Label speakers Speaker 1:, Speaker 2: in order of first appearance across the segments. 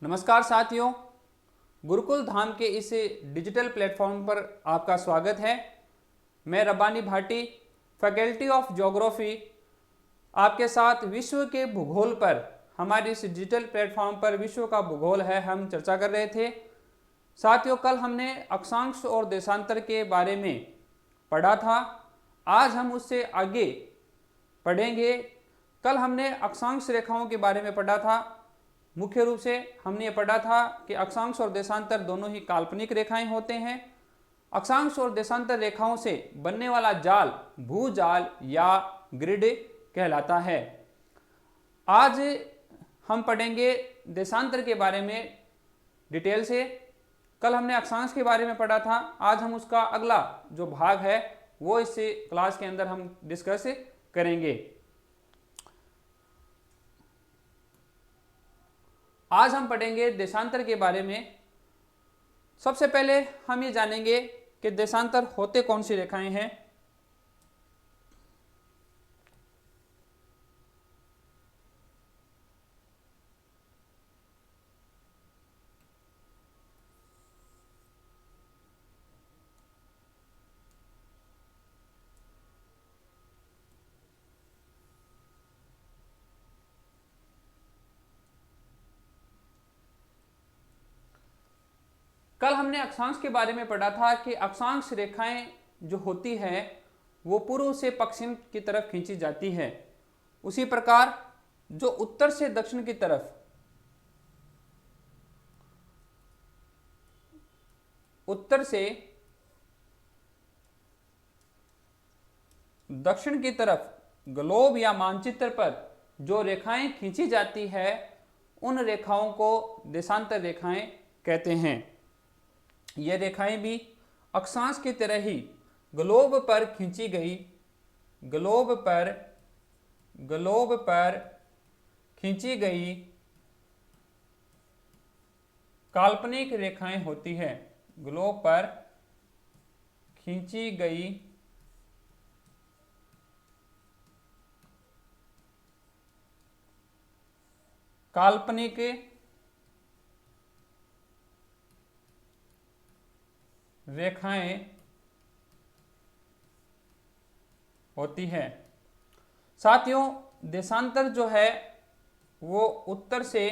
Speaker 1: नमस्कार साथियों, गुरुकुल धाम के इस डिजिटल प्लेटफॉर्म पर आपका स्वागत है। मैं Rabbani Bhati, faculty of geography, आपके साथ विश्व के भूगोल पर हमारे इस डिजिटल प्लेटफॉर्म पर विश्व का भूगोल है हम चर्चा कर रहे थे। साथियों, कल हमने अक्षांश और देशांतर के बारे में पढ़ा था। आज हम उससे आगे पढ़ेंगे। कल हमने अक्षांश रेखाओं के बारे में पढ़ा था। मुख्य रूप से हमने ये पढ़ा था कि अक्षांश और देशांतर दोनों ही काल्पनिक रेखाएं होते हैं। अक्षांश और देशांतर रेखाओं से बनने वाला जाल भूजाल या ग्रिड कहलाता है। आज हम पढ़ेंगे देशांतर के बारे में डिटेल से। कल हमने अक्षांश के बारे में पढ़ा था। आज हम उसका अगला जो भाग है वो इस क्लास के अंदर हम डिस्कस करेंगे। आज हम पढ़ेंगे देशांतर के बारे में। सबसे पहले हम ये जानेंगे कि देशांतर होते कौन सी रेखाएं हैं। कल हमने अक्षांश के बारे में पढ़ा था कि अक्षांश रेखाएं जो होती है वो पूर्व से पश्चिम की तरफ खींची जाती है। उसी प्रकार जो उत्तर से दक्षिण की तरफ उत्तर से दक्षिण की तरफ ग्लोब या मानचित्र पर जो रेखाएं खींची जाती है उन रेखाओं को देशांतर रेखाएं कहते हैं। ये रेखाएं भी अक्षांश की तरह ही ग्लोब पर खींची गई ग्लोब पर खींची गई काल्पनिक रेखाएं होती है। ग्लोब पर खींची गई काल्पनिक रेखाएं होती है। साथियों, देशांतर जो है वो उत्तर से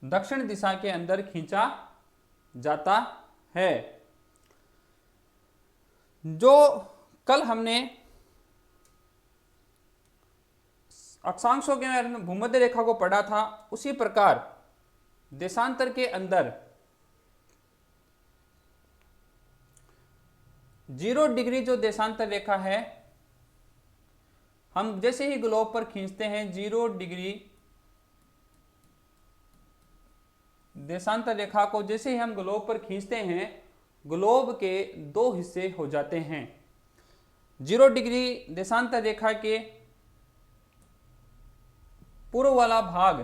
Speaker 1: दक्षिण दिशा के अंदर खींचा जाता है। जो कल हमने अक्षांशों के बारे में भूमध्य रेखा को पढ़ा था, उसी प्रकार देशांतर के अंदर 0 डिग्री जो देशांतर रेखा है, हम जैसे ही ग्लोब पर खींचते हैं 0 डिग्री देशांतर रेखा को जैसे ही हम ग्लोब पर खींचते हैं, ग्लोब के 2 हिस्से हो जाते हैं। 0 डिग्री देशांतर रेखा के पूर्व वाला भाग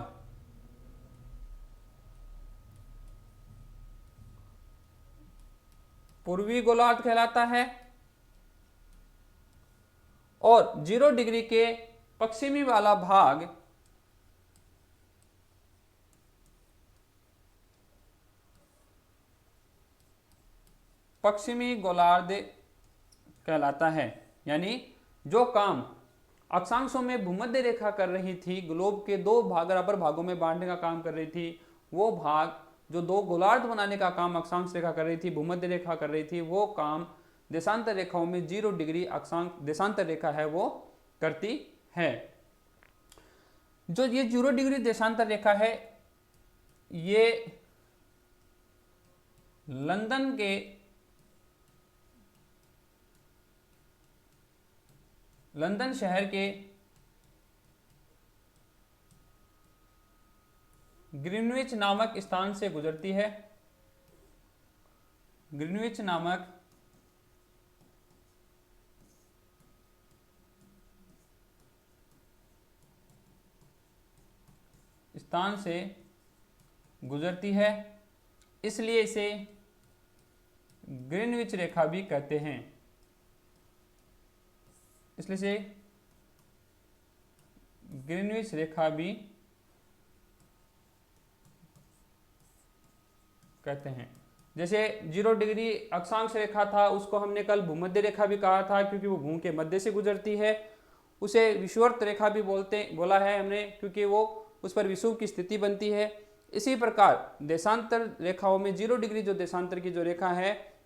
Speaker 1: पूर्वी गोलार्ध कहलाता है और 0 डिग्री के पश्चिमी वाला भाग पश्चिमी गोलार्ध कहलाता है। यानी जो काम अक्षांशों में भूमध्य रेखा कर रही थी, ग्लोब के 2 बराबर भागों में बांटने का काम कर रही थी, वो भाग जो 2 गोलार्ध बनाने का काम अक्षांश रेखा कर रही थी, भूमध्य रेखा कर रही थी, वो काम देशांतर रेखाओं में 0 डिग्री अक्षांश देशांतर रेखा है वो करती है। जो ये 0 डिग्री देशांतर रेखा है, ये लंदन शहर के ग्रीनविच नामक स्थान से गुजरती है। ग्रीनविच नामक स्थान से गुजरती है, इसलिए इसे ग्रीनविच रेखा भी कहते हैं। इसलिए से ग्रीनविच रेखा भी कहते हैं। जैसे 0 डिग्री अक्षांश रेखा था, उसको हमने कल भूमध्य रेखा भी कहा था, क्योंकि वो भूमि के मध्य से गुजरती है। उसे विषुवत रेखा भी बोला है हमने, क्योंकि वो उस पर विषुव की स्थिति बनती है। इसी प्रकार देशांतर रेखाओं में 0 डिग्री जो देशांतर की जो रेखा है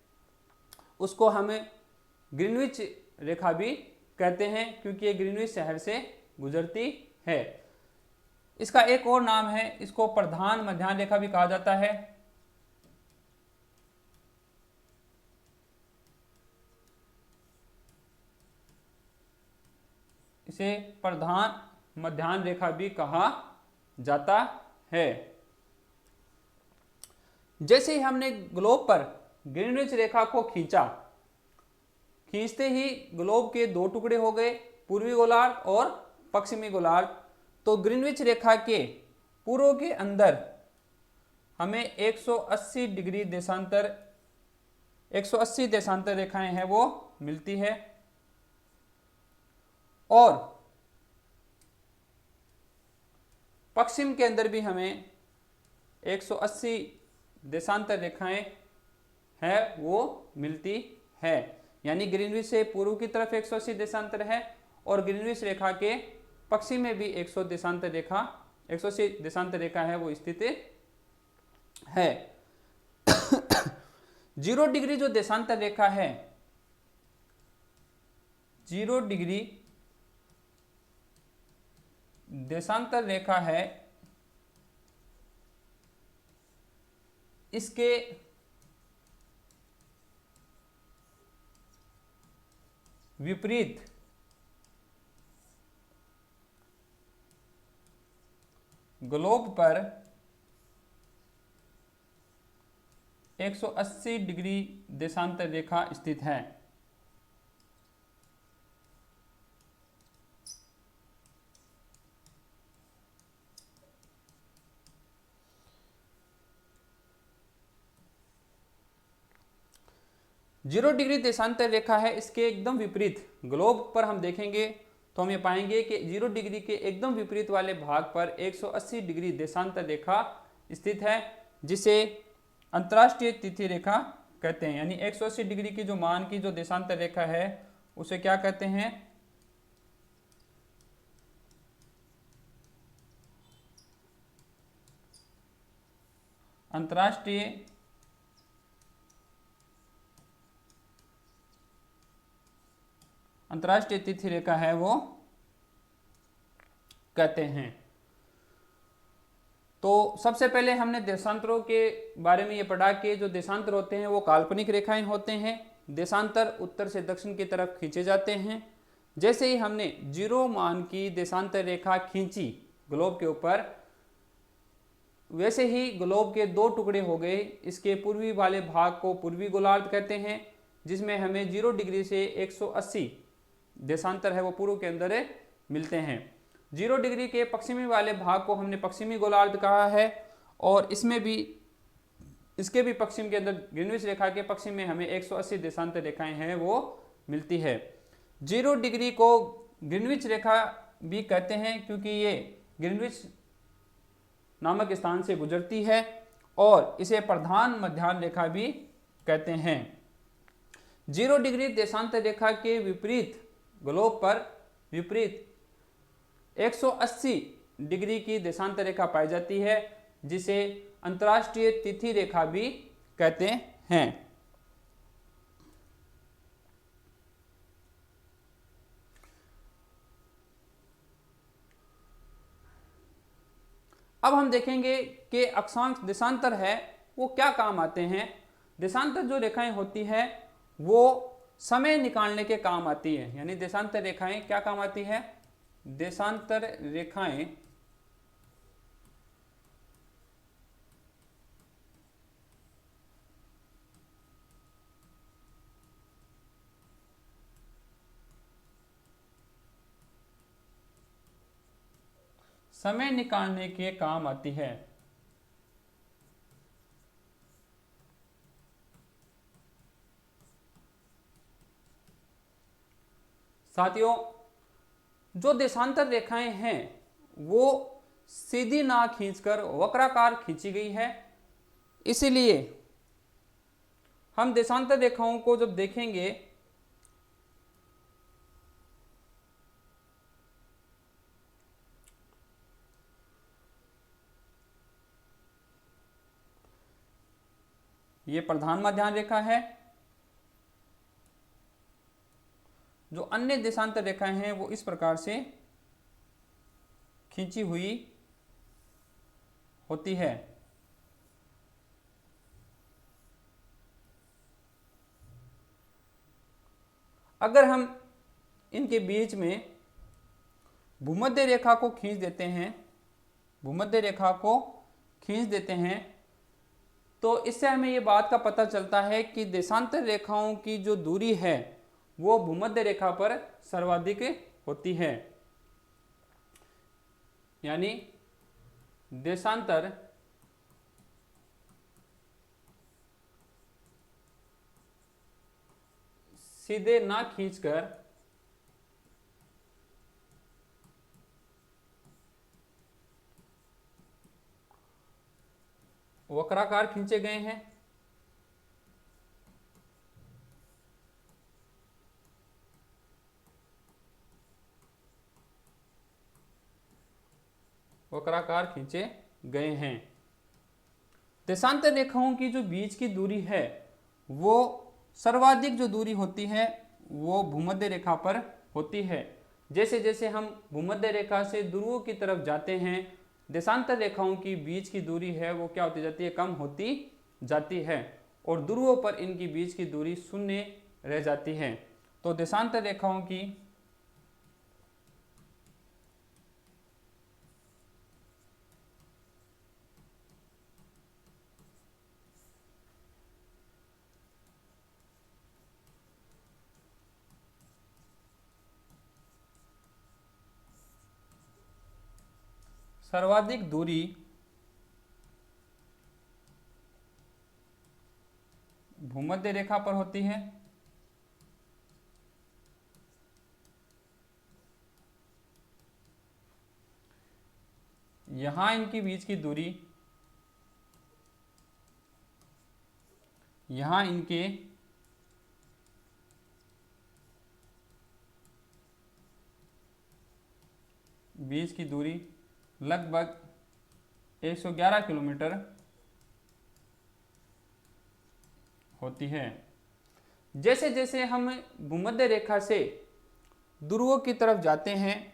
Speaker 1: उसको हमें ग्रीनविच रेखा भी कहते हैं, क्योंकि ये ग्रीनविच शहर से गुजरती है। इसका एक और नाम है, इसको प्रधान मध्याह्न रेखा भी कहा जाता है। इसे प्रधान मध्याह्न रेखा भी कहा जाता है। जैसे ही हमने ग्लोब पर ग्रीनविच रेखा को खींचते ही ग्लोब के दो टुकड़े हो गए, पूर्वी गोलार्ध और पश्चिमी गोलार्ध। तो ग्रीनविच रेखा के पूर्व के अंदर हमें 180 डिग्री देशांतर 180 देशांतर रेखाएं हैं वो मिलती है, और पश्चिम के अंदर भी हमें 180 देशांतर रेखाएं है वो मिलती है। यानी ग्रीनविच से पूर्व की तरफ 180 देशांतर है, और ग्रीनविच रेखा के पश्चिम में भी 180 देशांतर रेखा है वो स्थित है। 0 डिग्री जो देशांतर रेखा है, 0 डिग्री देशांतर रेखा है, इसके विपरीत ग्लोब पर 180 डिग्री देशांतर रेखा स्थित है। जीरो डिग्री देशांतर रेखा है, इसके एकदम विपरीत ग्लोब पर हम देखेंगे तो हम ये पाएंगे कि 0 डिग्री के एकदम विपरीत वाले भाग पर 180 डिग्री देशांतर रेखा स्थित है, जिसे अंतर्राष्ट्रीय तिथि रेखा कहते हैं। यानी 180 डिग्री की जो मान की जो देशांतर रेखा है उसे क्या कहते हैं? अंतर्राष्ट्रीय तिथि रेखा है वो कहते हैं। तो सबसे पहले हमने देशांतरों के बारे में ये पढ़ा कि जो देशांतर होते हैं वो काल्पनिक रेखाएं होते हैं। देशांतर उत्तर से दक्षिण की तरफ खींचे जाते हैं। जैसे ही हमने 0 मान की देशांतर रेखा खींची ग्लोब के ऊपर, वैसे ही ग्लोब के 2 टुकड़े हो गए। इसके पूर्वी वाले भाग को पूर्वी गोलार्ध कहते हैं, जिसमें हमें 0 डिग्री से 180 देशांतर है वो पूर्व के अंदर मिलते हैं। 0 डिग्री के पश्चिमी वाले भाग को हमने पश्चिमी गोलार्ध कहा है, और इसके भी पश्चिम के अंदर ग्रीनविच रेखा के पश्चिम में हमें 180 देशांतर रेखाएं हैं वो मिलती है। 0 डिग्री को ग्रीनविच रेखा भी कहते हैं, क्योंकि ये ग्रीनविच नामक स्थान से गुजरती है, और इसे प्रधान मध्याह्न रेखा भी कहते हैं। 0 डिग्री देशांतर रेखा के विपरीत ग्लोब पर विपरीत 180 डिग्री की देशांतर रेखा पाई जाती है, जिसे अंतर्राष्ट्रीय तिथि रेखा भी कहते हैं। अब हम देखेंगे कि अक्षांश देशांतर है वो क्या काम आते हैं। देशांतर जो रेखाएं होती है वो समय निकालने के काम आती है। यानी देशांतर रेखाएं क्या काम आती है? देशांतर रेखाएं समय निकालने के काम आती है। साथियों, जो देशांतर रेखाएं हैं वो सीधी ना खींचकर वक्राकार खींची गई है। इसीलिए हम देशांतर रेखाओं को जब देखेंगे ये प्रधान माध्यान्ह रेखा है। जो अन्य देशांतर रेखाएं हैं वो इस प्रकार से खींची हुई होती है। अगर हम इनके बीच में भूमध्य रेखा को खींच देते हैं, भूमध्य रेखा को खींच देते हैं, तो इससे हमें ये बात का पता चलता है कि देशांतर रेखाओं की जो दूरी है वो भूमध्य रेखा पर सर्वाधिक होती है। यानी देशांतर सीधे ना खींचकर वक्राकार खींचे गए हैं। वक्राकार खींचे गए हैं। देशांतर रेखाओं की जो बीच की दूरी है वो सर्वाधिक जो दूरी होती है वो भूमध्य रेखा पर होती है। जैसे जैसे हम भूमध्य रेखा से ध्रुवों की तरफ जाते हैं, देशांतर रेखाओं की बीच की दूरी है वो क्या होती जाती है, कम होती जाती है, और ध्रुवों पर इनकी बीच की दूरी शून्य रह जाती है। तो देशांतर रेखाओं की सर्वाधिक दूरी भूमध्य रेखा पर होती है। यहां इनकी बीच की दूरी, यहां इनके बीच की दूरी लगभग 111 किलोमीटर होती है। जैसे जैसे हम भूमध्य रेखा से ध्रुवों की तरफ जाते हैं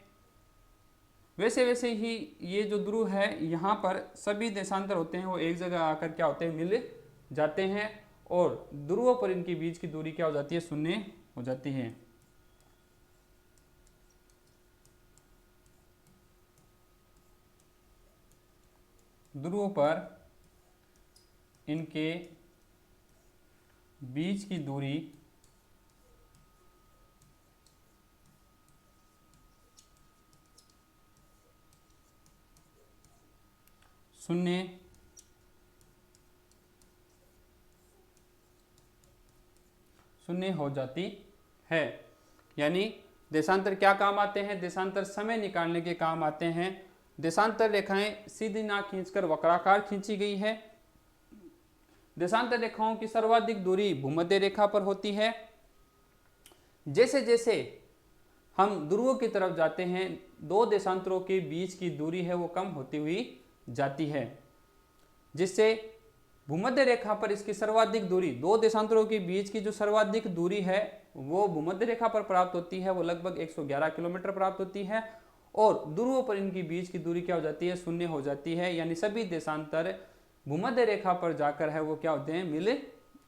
Speaker 1: वैसे वैसे ही ये जो ध्रुव है यहाँ पर सभी देशांतर होते हैं वो एक जगह आकर क्या होते हैं, मिल जाते हैं, और ध्रुवों पर इनकी बीच की दूरी क्या हो जाती है, शून्य हो जाती है। ध्रुवों पर इनके बीच की दूरी शून्य हो जाती है। यानी देशांतर क्या काम आते हैं, देशांतर समय निकालने के काम आते हैं। देशांतर रेखाएं सीधी ना खींचकर वक्राकार खींची गई है। देशांतर रेखाओं की सर्वाधिक दूरी भूमध्य रेखा पर होती है। जैसे जैसे हम ध्रुवों की तरफ जाते हैं दो देशांतरों के बीच की दूरी है वो कम होती हुई जाती है, जिससे भूमध्य रेखा पर इसकी सर्वाधिक दूरी, दो देशांतरों के बीच की जो सर्वाधिक दूरी है वो भूमध्य रेखा पर प्राप्त होती है, वो लगभग 111 किलोमीटर प्राप्त होती है, और ध्रुवों पर इनकी बीच की दूरी क्या हो जाती है, शून्य हो जाती है। यानी सभी देशांतर भूमध्य रेखा पर जाकर है वो क्या होते हैं, मिल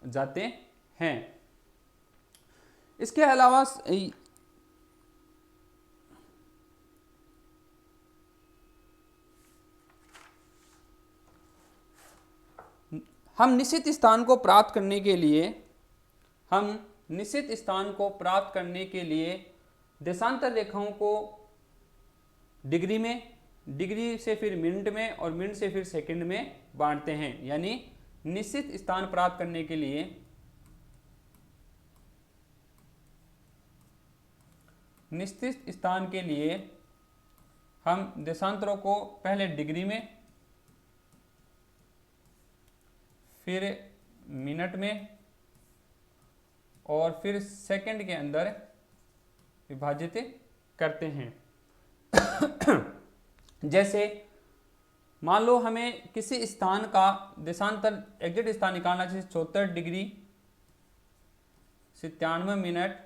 Speaker 1: जाते हैं। इसके अलावा हम निश्चित स्थान को प्राप्त करने के लिए देशांतर रेखाओं को डिग्री में, डिग्री से फिर मिनट में, और मिनट से फिर सेकंड में बांटते हैं। यानी निश्चित स्थान प्राप्त करने के लिए निश्चित स्थान के लिए हम देशांतरों को पहले डिग्री में, फिर मिनट में और फिर सेकंड के अंदर विभाजित करते हैं। जैसे मान लो हमें किसी स्थान का देशांतर एग्जैक्ट स्थान निकालना, जैसे 74 डिग्री 97 मिनट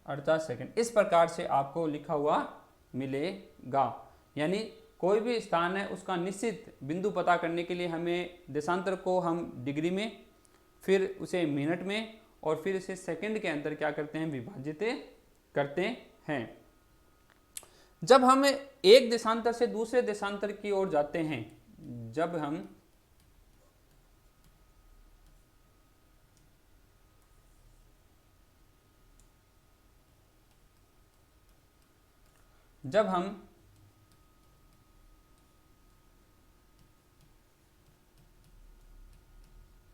Speaker 1: 48 सेकंड, इस प्रकार से आपको लिखा हुआ मिलेगा। यानी कोई भी स्थान है उसका निश्चित बिंदु पता करने के लिए हमें देशांतर को हम डिग्री में, फिर उसे मिनट में और फिर इसे सेकंड के अंदर क्या करते हैं, विभाजित करते हैं। जब हम एक देशांतर से दूसरे देशांतर की ओर जाते हैं, जब हम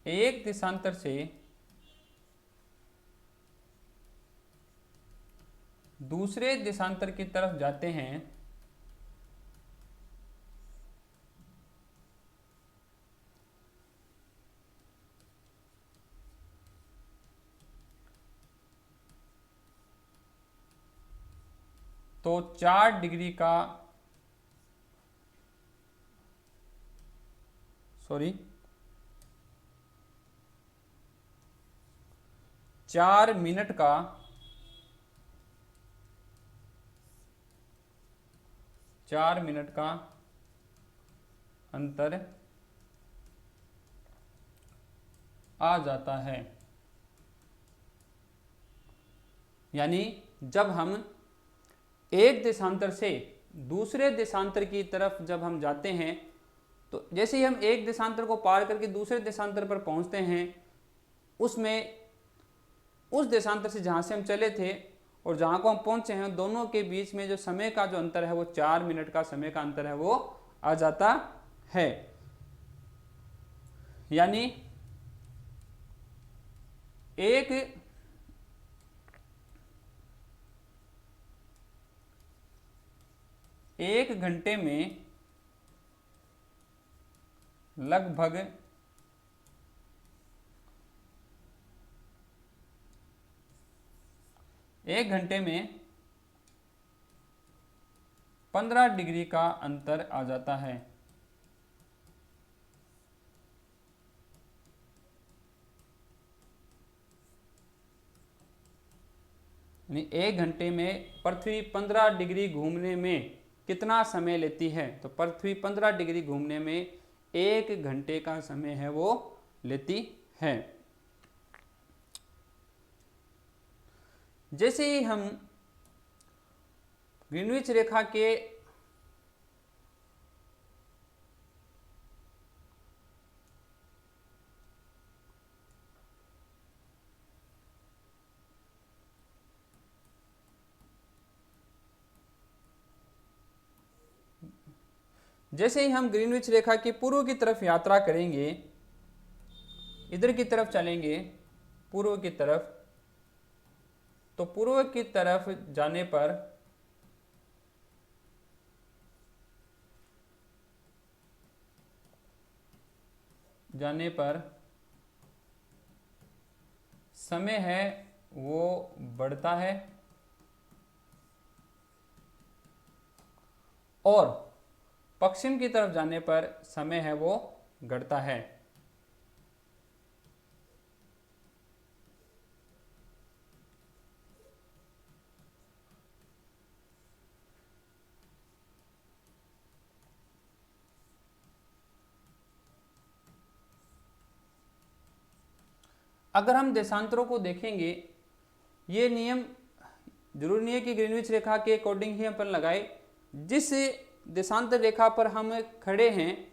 Speaker 1: एक देशांतर से दूसरे देशांतर की तरफ जाते हैं तो 4 डिग्री का 4 मिनट का अंतर आ जाता है। यानी जब हम एक देशांतर से दूसरे देशांतर की तरफ जब हम जाते हैं, तो जैसे ही हम एक देशांतर को पार करके दूसरे देशांतर पर पहुंचते हैं, उसमें उस देशांतर से जहां से हम चले थे और जहां को हम पहुंचे हैं, दोनों के बीच में जो समय का जो अंतर है वो 4 मिनट का समय का अंतर है वो आ जाता है। यानी एक घंटे में लगभग 15 डिग्री का अंतर आ जाता है। यानी 1 घंटे में पृथ्वी 15 डिग्री घूमने में कितना समय लेती है, तो पृथ्वी 15 डिग्री घूमने में 1 घंटे का समय है वो लेती है। जैसे ही हम ग्रीनविच रेखा के ग्रीनविच रेखा की पूर्व की तरफ यात्रा करेंगे, इधर की तरफ चलेंगे पूर्व की तरफ, तो पूर्व की तरफ जाने पर समय है वो बढ़ता है और पश्चिम की तरफ जाने पर समय है वो घटता है। अगर हम देशांतरों को देखेंगे, ये नियम जरूरी नहीं है कि ग्रीनविच रेखा के अकॉर्डिंग ही अपन लगाए। जिस देशांतर रेखा पर हम खड़े हैं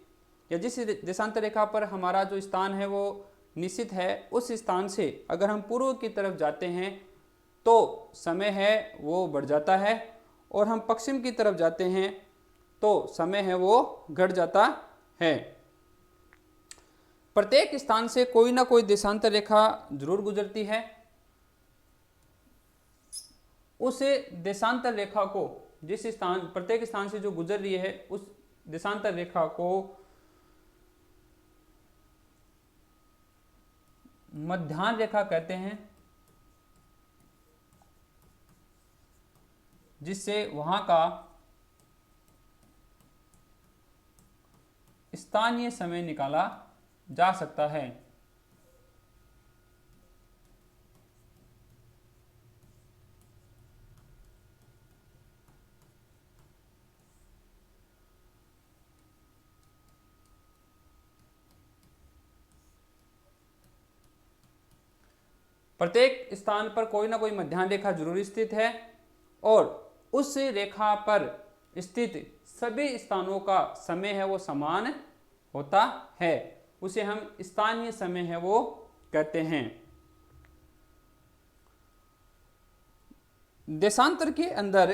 Speaker 1: या जिस देशांतर रेखा पर हमारा जो स्थान है वो निश्चित है, उस स्थान से अगर हम पूर्व की तरफ जाते हैं तो समय है वो बढ़ जाता है और हम पश्चिम की तरफ जाते हैं तो समय है वो घट जाता है। प्रत्येक स्थान से कोई ना कोई देशांतर रेखा जरूर गुजरती है। उस देशांतर रेखा को, जिस स्थान, प्रत्येक स्थान से जो गुजर रही है, उस देशांतर रेखा को मध्याह्न रेखा कहते हैं, जिससे वहां का स्थानीय समय निकाला जा सकता है। प्रत्येक स्थान पर कोई ना कोई मध्याह्न रेखा जरूर स्थित है और उस रेखा पर स्थित सभी स्थानों का समय है वो समान होता है, उसे हम स्थानीय समय है वो कहते हैं। देशांतर के अंदर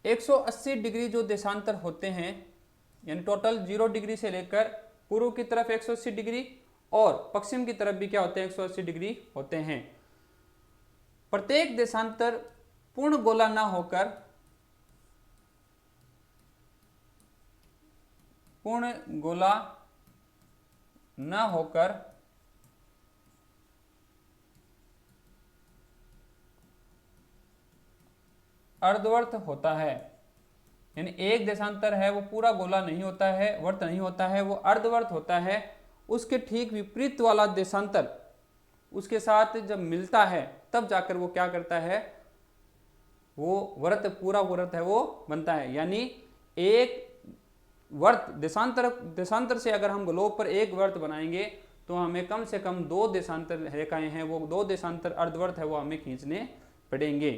Speaker 1: 180 डिग्री जो देशांतर होते हैं, यानी टोटल 0 डिग्री से लेकर पूर्व की तरफ 180 डिग्री और पश्चिम की तरफ भी क्या होते हैं, 180 डिग्री होते हैं। प्रत्येक देशांतर पूर्ण गोला न होकर अर्धवर्त होता है, यानी एक देशांतर है वो पूरा गोला नहीं होता है, वर्त नहीं होता है, वो अर्धवर्त होता है। उसके ठीक विपरीत वाला देशांतर उसके साथ जब मिलता है तब जाकर वो क्या करता है, वो वर्त, पूरा वर्त है वो बनता है। यानी एक वर्त, देशांतर से अगर हम ग्लोब पर एक वर्त बनाएंगे तो हमें कम से कम 2 देशांतर रेखाएं हैं, वो 2 देशांतर अर्धवर्त है वो हमें खींचने पड़ेंगे।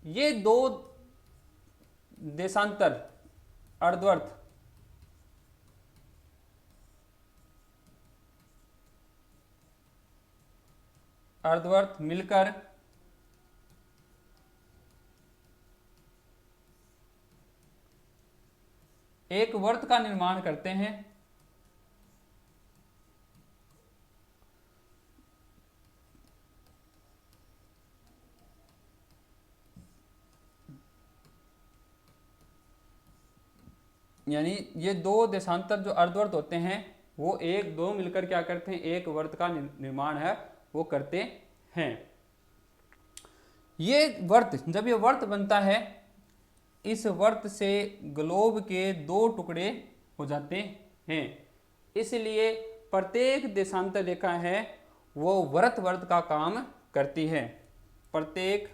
Speaker 1: ये 2 देशांतर अर्धवर्त मिलकर एक वर्त का निर्माण करते हैं। यानी ये 2 देशांतर जो अर्धवर्त होते हैं वो 1-2 मिलकर क्या करते हैं, एक वर्त का निर्माण है वो करते हैं। ये वर्त, जब ये वर्त बनता है, इस वर्त से ग्लोब के 2 टुकड़े हो जाते हैं, इसलिए प्रत्येक देशांतर रेखा है वो वर्त का काम करती है। प्रत्येक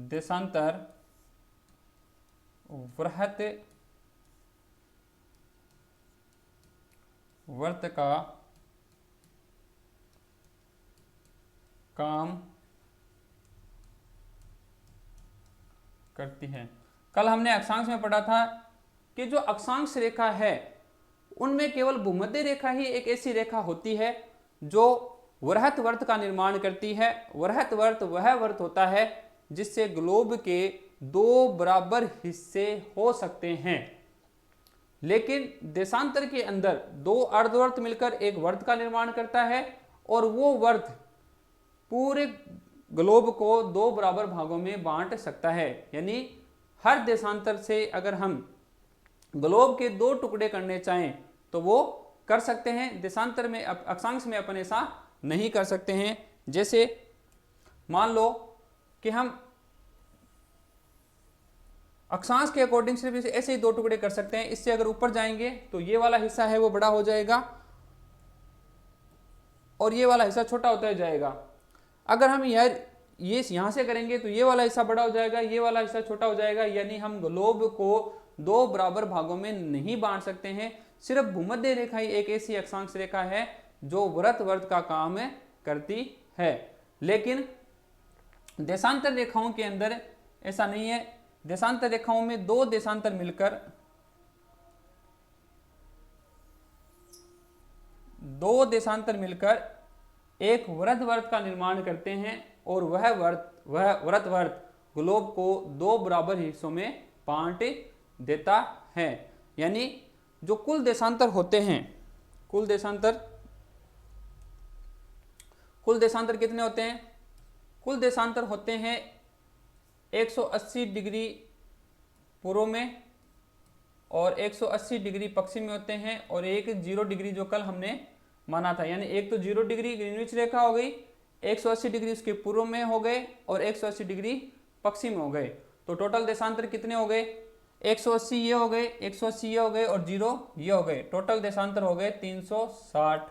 Speaker 1: देशांतर वर्त का काम करती है। कल हमने अक्षांश में पढ़ा था कि जो अक्षांश रेखा है उनमें केवल भूमध्य रेखा ही एक ऐसी रेखा होती है जो वृहत वर्त का निर्माण करती है। वृहत वर्त वह वर्त होता है जिससे ग्लोब के 2 बराबर हिस्से हो सकते हैं, लेकिन देशांतर के अंदर 2 अर्धवर्त मिलकर एक वर्त का निर्माण करता है और वो वर्त पूरे ग्लोब को 2 बराबर भागों में बांट सकता है। यानी हर देशांतर से अगर हम ग्लोब के 2 टुकड़े करने चाहें तो वो कर सकते हैं। देशांतर में, अक्षांश में अपन ऐसा नहीं कर सकते हैं। जैसे मान लो कि हम अक्षांश के अकॉर्डिंग सिर्फ ऐसे ही 2 टुकड़े कर सकते हैं। इससे अगर ऊपर जाएंगे तो ये वाला हिस्सा है वो बड़ा हो जाएगा और ये वाला हिस्सा छोटा होता जाएगा। अगर हम ये यहां से करेंगे तो ये वाला हिस्सा बड़ा हो जाएगा, ये वाला हिस्सा छोटा हो जाएगा। यानी हम ग्लोब को 2 बराबर भागों में नहीं बांट सकते हैं। सिर्फ भूमध्य रेखा ही एक ऐसी अक्षांश रेखा है जो वर्त का काम करती है, लेकिन देशांतर रेखाओं के अंदर ऐसा नहीं है। देशांतर रेखाओं में 2 देशांतर मिलकर 2 देशांतर मिलकर एक वर्त का निर्माण करते हैं और वह वर्त ग्लोब को 2 बराबर हिस्सों में बांट देता है। यानी जो कुल देशांतर होते हैं, कुल देशांतर कितने होते हैं? कुल देशांतर होते हैं 180 डिग्री पूर्व में और 180 डिग्री पश्चिम में होते हैं, और एक 0 डिग्री जो कल हमने माना था। यानी एक तो 0 डिग्री ग्रीनविच रेखा हो गई, 180 डिग्री उसके पूर्व में हो गए और 180 डिग्री पश्चिम में हो गए। तो टोटल देशांतर कितने हो गए? 180 ये हो गए, 180 ये हो गए और 0 ये हो गए। टोटल देशांतर हो गए 360।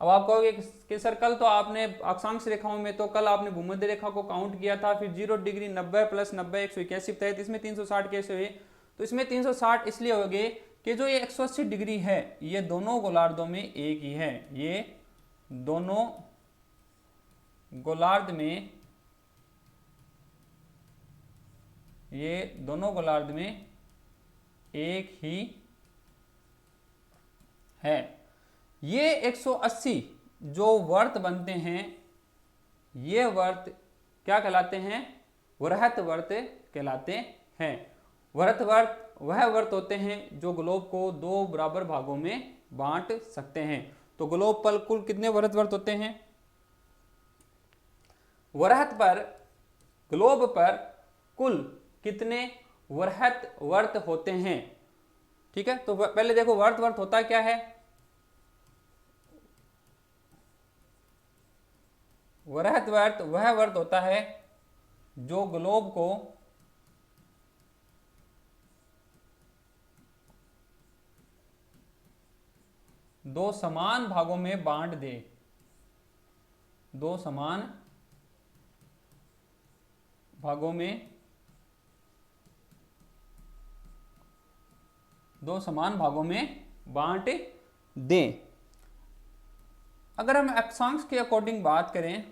Speaker 1: अब आप कहोगे कि सर कल तो आपने अक्षांश रेखाओं में तो कल आपने भूमध्य रेखा को काउंट किया था, फिर 0 डिग्री 90 प्लस 90 181 बताया, इसमें 360 कैसे हुए? तो इसमें 360 इसलिए हो गए कि जो ये 180 डिग्री है ये दोनों गोलार्धों में एक ही है। ये दोनों गोलार्ध में, ये दोनों गोलार्ध में एक ही है। ये 180 जो वर्त बनते हैं, ये वर्त क्या कहलाते हैं? वृहत वर्त कहलाते हैं। वृहत वर्त वह वर्त होते हैं जो ग्लोब को 2 बराबर भागों में बांट सकते हैं। तो ग्लोब पर कुल कितने वृहत वर्त होते हैं? ग्लोब पर कुल कितने वृहत वर्त होते हैं? ठीक है, तो पहले देखो वर्त होता क्या है? वृहत वर्त वह वर्त होता है जो ग्लोब को दो समान भागों में बांट दे। दो समान भागों में बांट दे। अगर हम अक्षांश के अकॉर्डिंग बात करें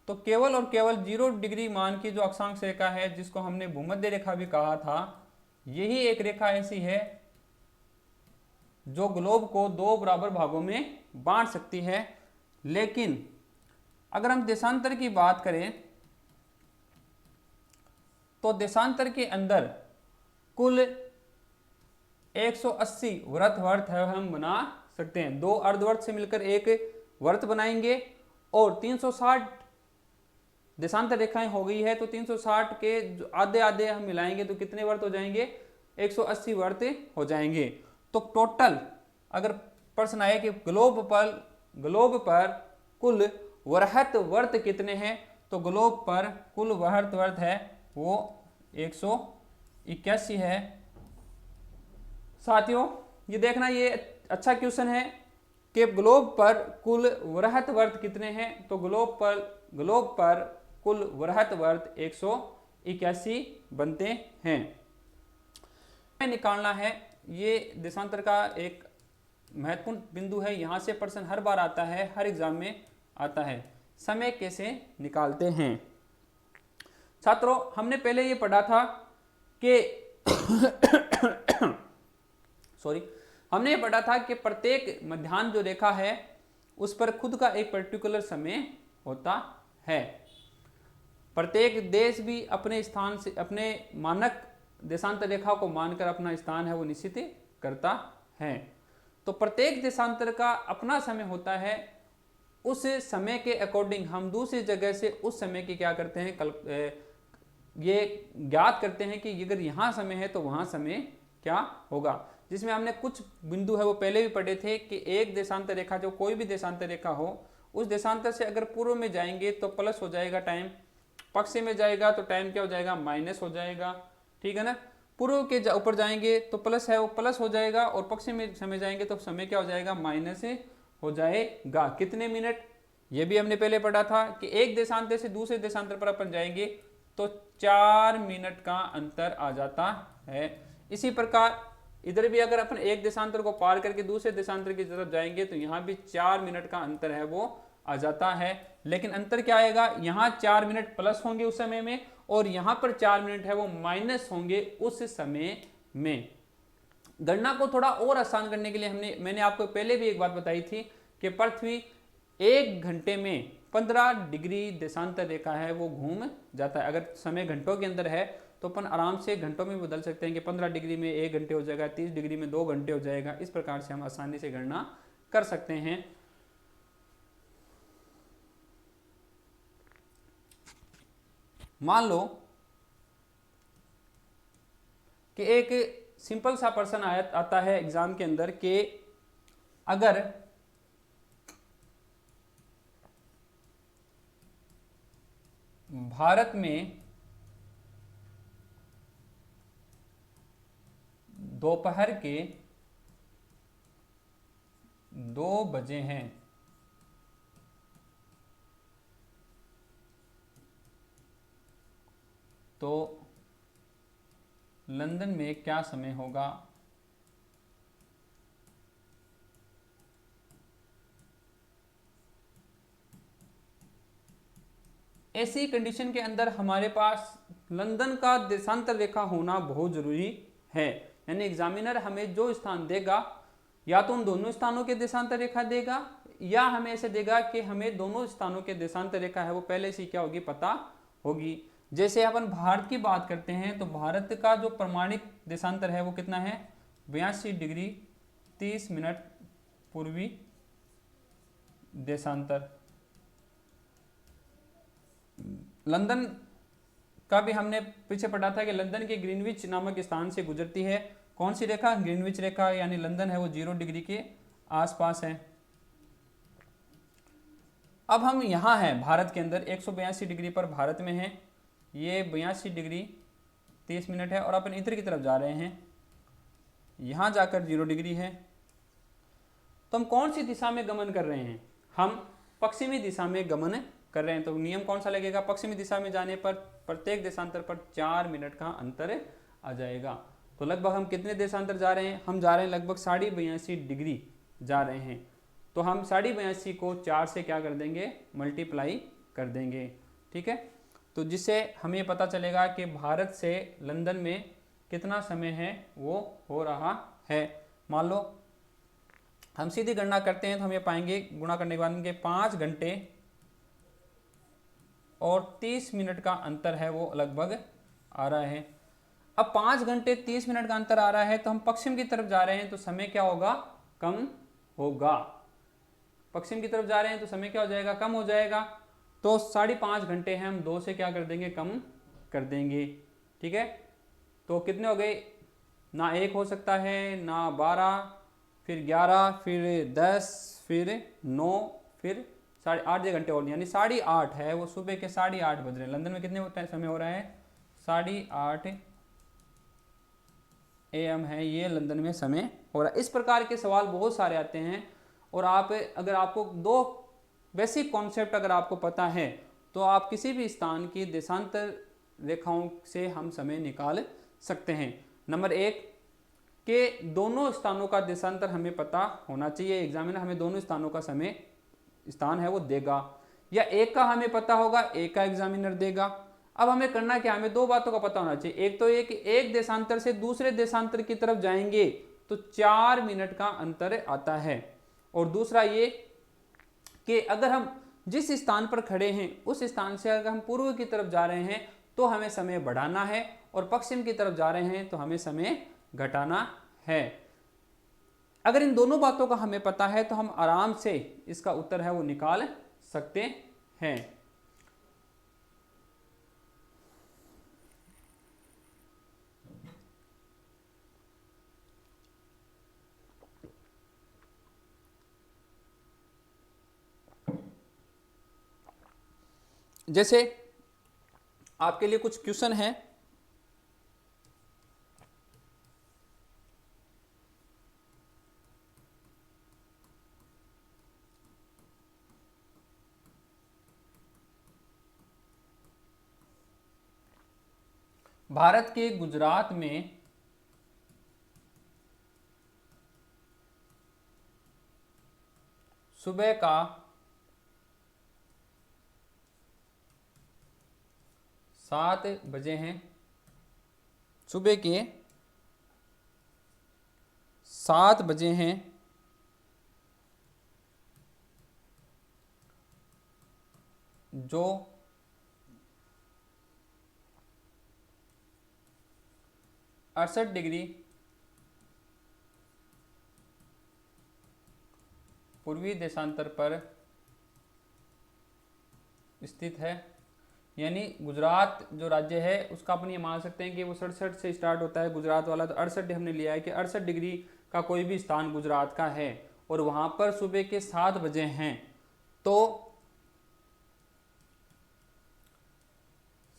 Speaker 1: तो केवल और केवल 0 डिग्री मान की जो अक्षांश रेखा है, जिसको हमने भूमध्य रेखा भी कहा था, यही एक रेखा ऐसी है जो ग्लोब को 2 बराबर भागों में बांट सकती है। लेकिन अगर हम देशांतर की बात करें तो देशांतर के अंदर कुल 180 वर्त है हम बना सकते हैं। 2 अर्धवर्त से मिलकर एक वर्त बनाएंगे और 360 देशांतर रेखाएं हो गई है, तो 360 के आधे आधे हम मिलाएंगे तो कितने वर्त हो जाएंगे? 180 वर्त हो जाएंगे। तो टोटल अगर प्रश्न आए कि ग्लोब पर कुल वृहत वर्त कितने हैं, तो ग्लोब पर कुल वृहत वर्त है वो 181 है। साथियों ये देखना, ये अच्छा क्वेश्चन है कि ग्लोब पर कुल वृहत वर्त कितने हैं। तो ग्लोब पर कुल वृहत वर्त 181 बनते हैं। निकालना है, ये देशांतर का एक महत्वपूर्ण बिंदु है। यहां से प्रश्न हर बार आता है, हर एग्जाम में आता है। समय कैसे निकालते हैं? छात्रों हमने पहले ये पढ़ा था कि हमने ये पढ़ा था कि प्रत्येक मध्याह्न जो रेखा है उस पर खुद का एक पर्टिकुलर समय होता है। प्रत्येक देश भी अपने स्थान से, अपने मानक देशांतर रेखा को मानकर अपना स्थान है वो निश्चित करता है। तो प्रत्येक देशांतर का अपना समय होता है। उस समय के अकॉर्डिंग हम दूसरी जगह से उस समय की क्या करते हैं, ये ज्ञात करते हैं कि अगर यहाँ समय है तो वहाँ समय क्या होगा। जिसमें हमने कुछ बिंदु है वो पहले भी पढ़े थे कि एक देशांतर रेखा, जो कोई भी देशांतर रेखा हो, उस देशांतर से अगर पूर्व में जाएंगे तो प्लस हो जाएगा टाइम, पश्चिम में जाएगा तो टाइम क्या हो जाएगा? माइनस हो जाएगा। ठीक है ना। पूर्व के ऊपर जाएंगे तो प्लस है वो प्लस हो जाएगा, और पश्चिम में समय जाएंगे तो समय क्या हो जाएगा? माइनस हो जाएगा। कितने मिनट? ये भी हमने पहले पढ़ा था कि एक देशांतर से दूसरे देशांतर पर अपन जाएंगे तो 4 मिनट का अंतर आ जाता है। इसी प्रकार इधर भी अगर अपन एक देशांतर को पार करके दूसरे देशांतर की तरफ जाएंगे तो यहाँ भी 4 मिनट का अंतर है वो आ जाता है। लेकिन अंतर क्या आएगा? यहाँ 4 मिनट प्लस होंगे उस समय में, और यहाँ पर 4 मिनट है वो माइनस होंगे उस समय में। गणना को थोड़ा और आसान करने के लिए मैंने आपको पहले भी एक बात बताई थी कि पृथ्वी 1 घंटे में 15 डिग्री देशांतर रेखा है वो घूम जाता है। अगर समय घंटों के अंदर है तो अपन आराम से घंटों में बदल सकते हैं कि 15 डिग्री में 1 घंटे हो जाएगा, 30 डिग्री में 2 घंटे हो जाएगा। इस प्रकार से हम आसानी से गणना कर सकते हैं। मान लो कि एक सिंपल सा प्रश्न आता है एग्जाम के अंदर कि अगर भारत में दोपहर के 2 बजे हैं तो लंदन में क्या समय होगा। ऐसी कंडीशन के अंदर हमारे पास लंदन का देशांतर रेखा होना बहुत जरूरी है। यानी एग्जामिनर हमें जो स्थान देगा या तो उन दोनों स्थानों के देशांतर रेखा देगा या हमें ऐसे देगा कि हमें दोनों स्थानों के देशांतर रेखा है वो पहले से क्या होगी, पता होगी। जैसे अपन भारत की बात करते हैं तो भारत का जो प्रमाणिक देशांतर है वो कितना है, 82 डिग्री 30 मिनट पूर्वी देशांतर। लंदन का भी हमने पीछे पढ़ा था कि लंदन के ग्रीनविच नामक स्थान से गुजरती है कौन सी रेखा, ग्रीनविच रेखा, यानी लंदन है वो 0 डिग्री के आसपास है। अब हम यहाँ हैं भारत के अंदर 182 डिग्री पर भारत में है, ये 82 डिग्री 30 मिनट है और अपन इधर की तरफ जा रहे हैं, यहाँ जाकर 0 डिग्री है। तो हम कौन सी दिशा में गमन कर रहे हैं, हम पश्चिमी दिशा में गमन कर रहे हैं। तो नियम कौन सा लगेगा, पश्चिमी दिशा में जाने पर प्रत्येक देशांतर पर 4 मिनट का अंतर आ जाएगा। तो लगभग हम कितने देशांतर जा रहे हैं, हम जा रहे हैं लगभग 82.5 डिग्री जा रहे हैं। तो हम 82.5 को 4 से क्या कर देंगे, मल्टीप्लाई कर देंगे, ठीक है। तो जिससे हमें पता चलेगा कि भारत से लंदन में कितना समय है वो हो रहा है। मान लो हम सीधी गणना करते हैं तो हम ये पाएंगे, गुणा करने के बाद इनके 5 घंटे और 30 मिनट का अंतर है वो लगभग आ रहा है। अब 5 घंटे 30 मिनट का अंतर आ रहा है तो हम पश्चिम की तरफ जा रहे हैं तो समय क्या होगा, कम होगा। पश्चिम की तरफ जा रहे हैं तो समय क्या हो जाएगा, कम हो जाएगा। तो 5.5 घंटे हैं, हम 2 से क्या कर देंगे, कम कर देंगे, ठीक है। तो कितने हो गए, ना 1 हो सकता है, ना 12, फिर 11, फिर 10, फिर 9, फिर 8.5 घंटे और, यानी 8:30 है वो, सुबह के 8:30 बज रहे हैं। लंदन में कितने समय हो रहा है, 8:30 AM है ये लंदन में समय हो रहा है। इस प्रकार के सवाल बहुत सारे आते हैं और आप अगर आपको 2 बेसिक कॉन्सेप्ट अगर आपको पता है तो आप किसी भी स्थान की देशांतर रेखाओं से हम समय निकाल सकते हैं। नंबर 1 के दोनों स्थानों का देशांतर हमें पता होना चाहिए, एग्जामिनर हमें दोनों स्थानों का समय स्थान है वो देगा, या एक का हमें पता होगा, एक का एग्जामिनर देगा। अब हमें करना क्या, हमें 2 बातों का पता होना चाहिए। एक तो ये कि एक देशांतर से दूसरे देशांतर की तरफ जाएंगे तो 4 मिनट का अंतर आता है, और दूसरा ये कि अगर हम जिस स्थान पर खड़े हैं उस स्थान से अगर हम पूर्व की तरफ जा रहे हैं तो हमें समय बढ़ाना है, और पश्चिम की तरफ जा रहे हैं तो हमें समय घटाना है। अगर इन दोनों बातों का हमें पता है तो हम आराम से इसका उत्तर है वो निकाल सकते हैं। जैसे आपके लिए कुछ क्वेश्चन है, भारत के गुजरात में सुबह का 7 बजे हैं, सुबह के 7 बजे हैं, जो अड़सठ डिग्री पूर्वी देशांतर पर स्थित है। यानी गुजरात जो राज्य है उसका अपन ये मान सकते हैं कि वो 67 से स्टार्ट होता है गुजरात वाला, तो 68 हमने लिया है कि 68 डिग्री का कोई भी स्थान गुजरात का है और वहां पर सुबह के 7 बजे हैं, तो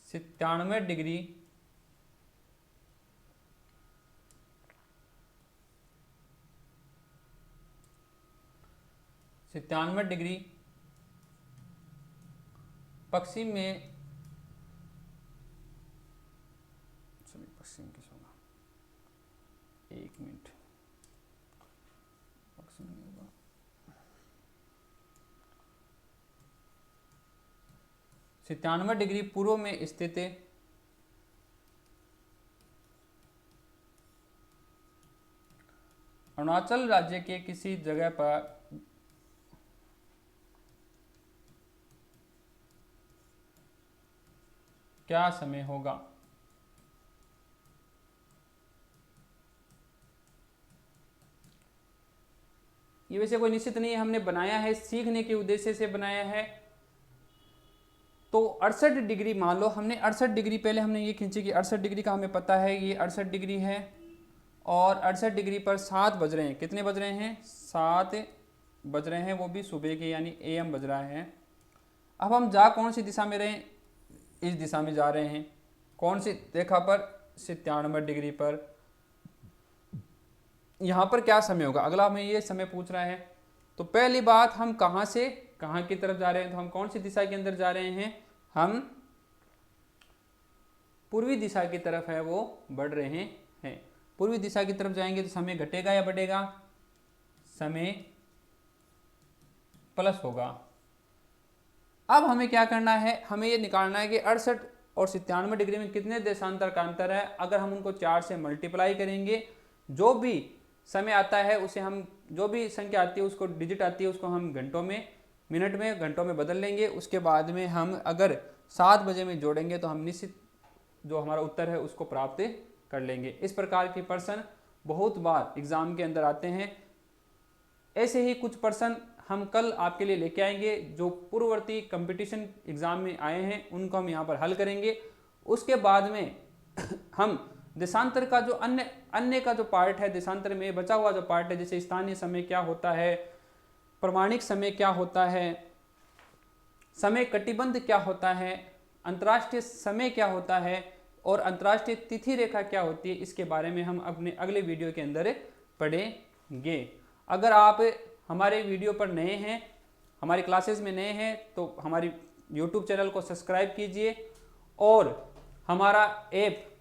Speaker 1: 97 डिग्री पश्चिम में, पश्चिम किस होगा, एक मिनट, पश्चिम नहीं होगा, 97 डिग्री पूर्व में स्थित अरुणाचल राज्य के किसी जगह पर क्या समय होगा। ये वैसे कोई निश्चित नहीं है, हमने बनाया है सीखने के उद्देश्य से बनाया है। तो 68 डिग्री मान लो, हमने 68 डिग्री पहले हमने ये खींची कि 68 डिग्री का हमें पता है ये 68 डिग्री है और 68 डिग्री पर 7 बज रहे हैं। कितने बज रहे हैं? 7 बज रहे हैं, वो भी सुबह के, यानी AM बज रहा है। अब हम जा कौन सी दिशा में रहे हैं? इस दिशा में जा रहे हैं। कौन सी रेखा पर? 97 डिग्री पर। यहाँ पर क्या समय होगा? अगला हमें ये समय पूछ रहा है। तो पहली बात, हम कहाँ से कहाँ की तरफ जा रहे हैं? तो हम कौन सी दिशा के अंदर जा रहे हैं? हम पूर्वी दिशा की तरफ है वो बढ़ रहे हैं। पूर्वी दिशा की तरफ जाएंगे तो समय घटेगा या बढ़ेगा? समय प्लस होगा। अब हमें क्या करना है? हमें ये निकालना है कि 68 और 97 डिग्री में कितने देशांतर का अंतर है। अगर हम उनको 4 से मल्टीप्लाई करेंगे, जो भी समय आता है उसे हम, जो भी संख्या आती है उसको, डिजिट आती है उसको हम घंटों में, मिनट में, घंटों में बदल लेंगे। उसके बाद में हम अगर 7 बजे में जोड़ेंगे तो हम निश्चित जो हमारा उत्तर है उसको प्राप्त कर लेंगे। इस प्रकार के प्रश्न बहुत बार एग्जाम के अंदर आते हैं। ऐसे ही कुछ प्रश्न हम कल आपके लिए लेके आएंगे जो पूर्ववर्ती कंपटीशन एग्जाम में आए हैं, उनको हम यहाँ पर हल करेंगे। उसके बाद में हम देशांतर का जो अन्य का जो पार्ट है, देशांतर में बचा हुआ जो पार्ट है, जैसे स्थानीय समय क्या होता है, प्रमाणिक समय क्या होता है, समय कटिबंध क्या होता है, अंतर्राष्ट्रीय समय क्या होता है और अंतर्राष्ट्रीय तिथि रेखा क्या होती है, इसके बारे में हम अपने अगले वीडियो के अंदर पढ़ेंगे। अगर आप हमारे वीडियो पर नए हैं, हमारी क्लासेस में नए हैं, तो हमारी YouTube चैनल को सब्सक्राइब कीजिए और हमारा ऐप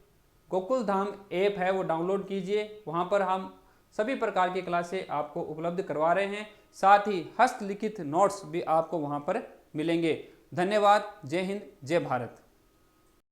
Speaker 1: गोकुल धाम ऐप है वो डाउनलोड कीजिए। वहाँ पर हम सभी प्रकार की क्लासें आपको उपलब्ध करवा रहे हैं, साथ ही हस्तलिखित नोट्स भी आपको वहाँ पर मिलेंगे। धन्यवाद। जय हिंद, जय भारत।